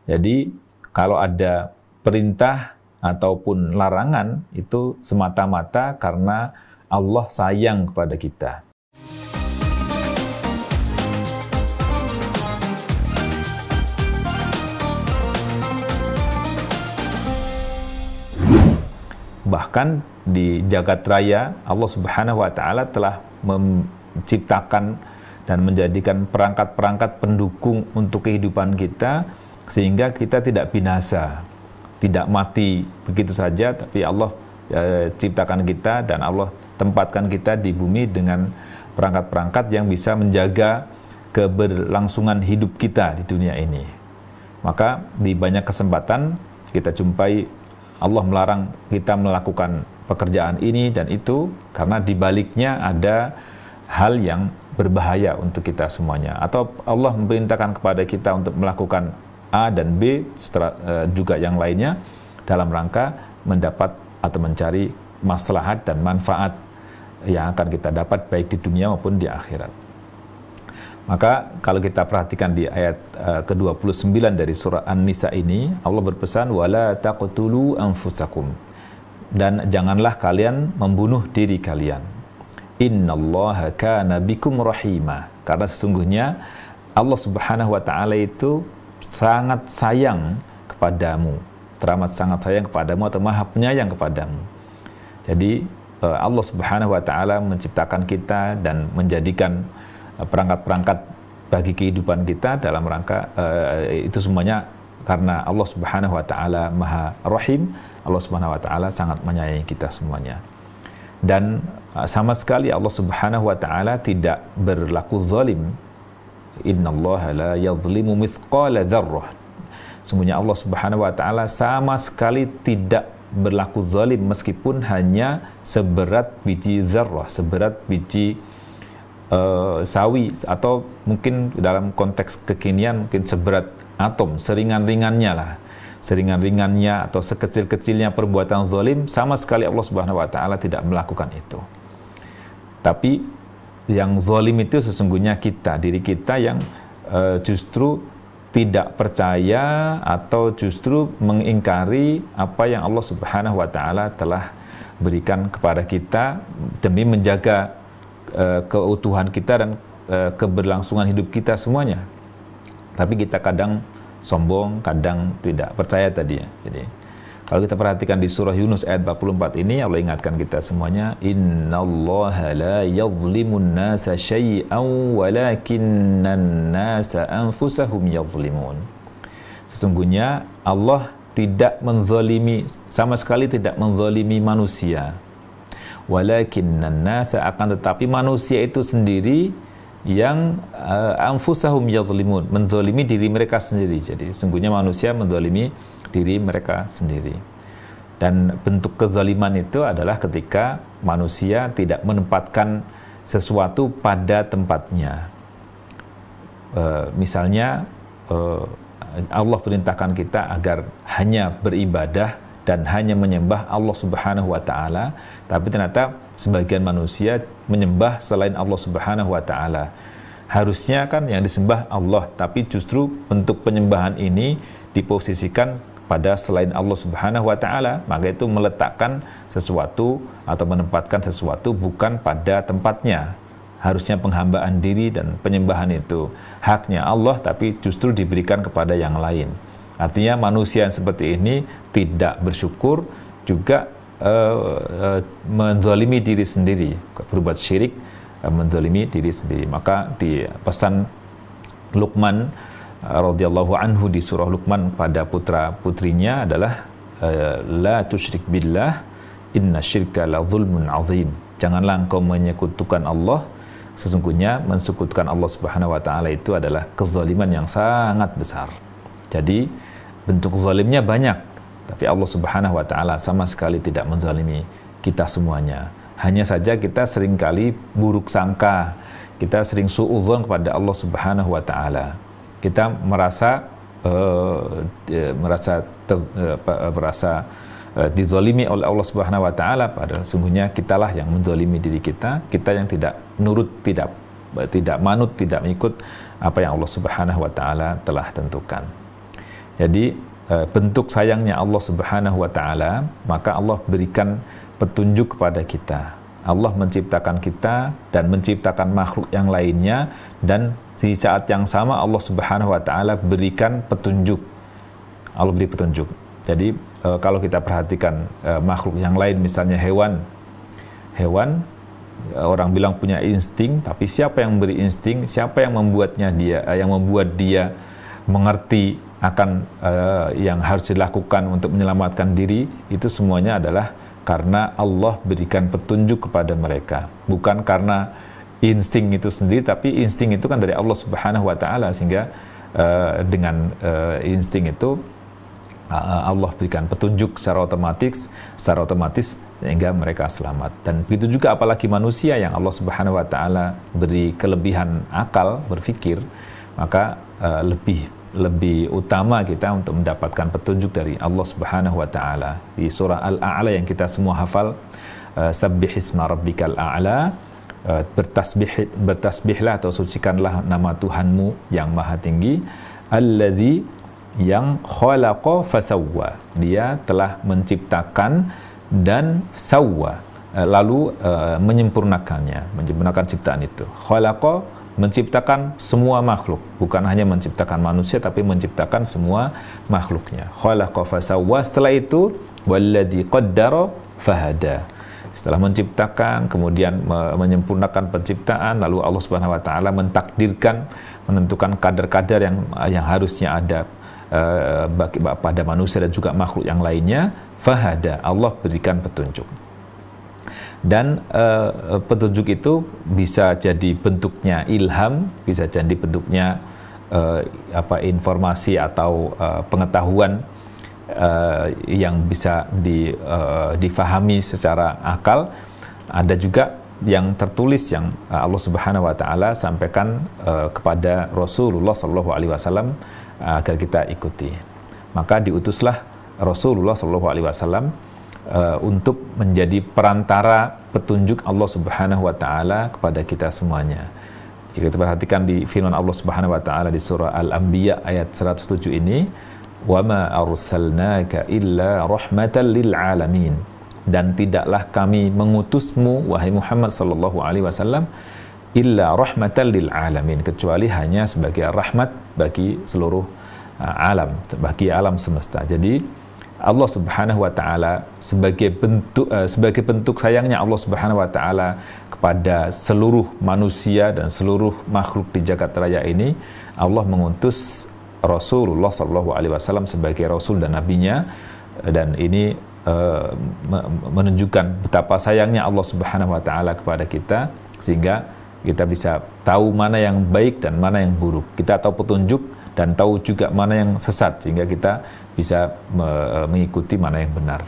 Jadi kalau ada perintah ataupun larangan itu semata-mata karena Allah sayang kepada kita. Bahkan di jagat raya Allah Subhanahu wa taala telah menciptakan dan menjadikan perangkat-perangkat pendukung untuk kehidupan kita sehingga kita tidak binasa, tidak mati begitu saja, tapi Allah ciptakan kita dan Allah tempatkan kita di bumi dengan perangkat-perangkat yang bisa menjaga keberlangsungan hidup kita di dunia ini. Maka di banyak kesempatan kita jumpai Allah melarang kita melakukan pekerjaan ini dan itu karena di baliknya ada hal yang berbahaya untuk kita semuanya. Atau Allah memerintahkan kepada kita untuk melakukan A dan B juga yang lainnya dalam rangka mendapat atau mencari maslahat dan manfaat yang akan kita dapat baik di dunia maupun di akhirat. Maka kalau kita perhatikan di ayat ke-29 dari surah An-Nisa ini, Allah berpesan wala taqtulu anfusakum, dan janganlah kalian membunuh diri kalian. Innallaha kana bikum rahima, karena sesungguhnya Allah Subhanahu wa taala itu sangat sayang kepadamu, teramat sangat sayang kepadamu atau Maha Penyayang kepadamu. Jadi Allah Subhanahu wa taala menciptakan kita dan menjadikan perangkat-perangkat bagi kehidupan kita dalam rangka itu semuanya karena Allah Subhanahu wa taala Maha Rahim, Allah Subhanahu wa taala sangat menyayangi kita semuanya. Dan sama sekali Allah Subhanahu wa taala tidak berlaku zalim. Innallaha la yadhlimu mithqala dzarrah. Sesungguhnya Allah Subhanahu wa taala sama sekali tidak berlaku zalim meskipun hanya seberat biji zarrah, seberat biji sawi, atau mungkin dalam konteks kekinian mungkin seberat atom, seringan-ringannya lah, seringan-ringannya atau sekecil-kecilnya perbuatan zalim, sama sekali Allah Subhanahu wa taala tidak melakukan itu. Tapi yang zalim itu sesungguhnya kita, diri kita yang justru tidak percaya atau justru mengingkari apa yang Allah Subhanahu wa taala telah berikan kepada kita demi menjaga keutuhan kita dan keberlangsungan hidup kita semuanya. Tapi kita kadang sombong, kadang tidak percaya tadi ya. Jadi kalau kita perhatikan di surah Yunus ayat 44 ini, Allah ingatkan kita semuanya, innallaha la yadhlimun nasa syai'an walakinnan nasa anfusahum yadhlimun. Sesungguhnya Allah tidak menzalimi, sama sekali tidak menzalimi manusia. Walakinnan nasa, akan tetapi manusia itu sendiri yang anfusahum yadhlimun, menzalimi diri mereka sendiri. Jadi sesungguhnya manusia menzalimi diri mereka sendiri. Dan bentuk kezaliman itu adalah ketika manusia tidak menempatkan sesuatu pada tempatnya. Misalnya Allah perintahkan kita agar hanya beribadah dan hanya menyembah Allah Subhanahu wa taala, tapi ternyata sebagian manusia menyembah selain Allah Subhanahu wa taala. Harusnya kan yang disembah Allah, tapi justru bentuk penyembahan ini diposisikan pada selain Allah Subhanahu wa taala, maka itu meletakkan sesuatu atau menempatkan sesuatu bukan pada tempatnya. Harusnya penghambaan diri dan penyembahan itu haknya Allah, tapi justru diberikan kepada yang lain. Artinya manusia yang seperti ini tidak bersyukur, juga menzalimi diri sendiri, berbuat syirik, menzalimi diri sendiri. Maka di pesan Luqman radhiyallahu anhu di surah Luqman pada putra-putrinya adalah la tusyrik billah inna syirka la zulmun azim. Janganlah engkau menyekutukan Allah, sesungguhnya mensekutukan Allah Subhanahu wa taala itu adalah kezaliman yang sangat besar. Jadi bentuk zalimnya banyak, tapi Allah Subhanahu wa taala sama sekali tidak menzalimi kita semuanya. Hanya saja kita seringkali buruk sangka, kita sering suudzon kepada Allah Subhanahu wa taala. Kita merasa dizalimi oleh Allah Subhanahu wa taala, padahal sungguhnya kitalah yang menzalimi diri kita, kita yang tidak nurut, tidak manut, tidak mengikut apa yang Allah Subhanahu wa taala telah tentukan. Jadi bentuk sayangnya Allah Subhanahu wa taala, maka Allah berikan petunjuk kepada kita. Allah menciptakan kita dan menciptakan makhluk yang lainnya, dan di saat yang sama Allah Subhanahu wa taala berikan petunjuk. Allah beri petunjuk. Jadi kalau kita perhatikan makhluk yang lain, misalnya hewan, orang bilang punya insting, tapi siapa yang beri insting? Siapa yang membuatnya dia? Yang membuat dia mengerti akan yang harus dilakukan untuk menyelamatkan diri, itu semuanya adalah karena Allah berikan petunjuk kepada mereka, bukan karena insting itu sendiri, tapi insting itu kan dari Allah Subhanahu wa taala, sehingga dengan insting itu Allah berikan petunjuk secara otomatis sehingga mereka selamat. Dan begitu juga apalagi manusia yang Allah Subhanahu wa taala beri kelebihan akal berpikir, maka lebih utama kita untuk mendapatkan petunjuk dari Allah Subhanahu wa taala. Di surah Al-A'la yang kita semua hafal, Sabbihisma rabbikal a'la, bertasbihlah atau sucikanlah nama Tuhanmu yang maha tinggi, alladzi, yang khalaqa fasawwa, dia telah menciptakan dan sawwa, lalu menyempurnakan ciptaan itu. Khalaqa, menciptakan semua makhluk, bukan hanya menciptakan manusia, tapi menciptakan semua makhluknya. Khalaqa fasawwa, setelah itu walladzi qaddara fahada, setelah menciptakan kemudian menyempurnakan penciptaan, lalu Allah Subhanahu wa taala mentakdirkan, menentukan kadar-kadar yang harusnya ada pada manusia dan juga makhluk yang lainnya. Fahada, Allah berikan petunjuk. Dan petunjuk itu bisa jadi bentuknya ilham, bisa jadi bentuknya informasi atau pengetahuan yang bisa difahami secara akal. Ada juga yang tertulis yang Allah Subhanahu wa taala sampaikan kepada Rasulullah sallallahu alaihi wasallam agar kita ikuti. Maka diutuslah Rasulullah sallallahu alaihi wasallam untuk menjadi perantara petunjuk Allah Subhanahu wa taala kepada kita semuanya. Jika kita perhatikan di firman Allah Subhanahu wa taala di surah Al-Anbiya ayat 107 ini, "Wa ma arsalnaka illa rahmatan lil alamin." Dan tidaklah kami mengutusmu wahai Muhammad sallallahu alaihi wasallam illa rahmatan lil alamin, kecuali hanya sebagai rahmat bagi seluruh alam, bagi alam semesta. Jadi Allah Subhanahu wa taala sebagai bentuk sayangnya Allah Subhanahu wa taala kepada seluruh manusia dan seluruh makhluk di jagat raya ini, Allah mengutus Rasulullah sallallahu alaihi wasallam sebagai rasul dan nabinya, dan ini menunjukkan betapa sayangnya Allah Subhanahu wa taala kepada kita, sehingga kita bisa tahu mana yang baik dan mana yang buruk. Kita tahu petunjuk dan tahu juga mana yang sesat, sehingga kita bisa mengikuti mana yang benar.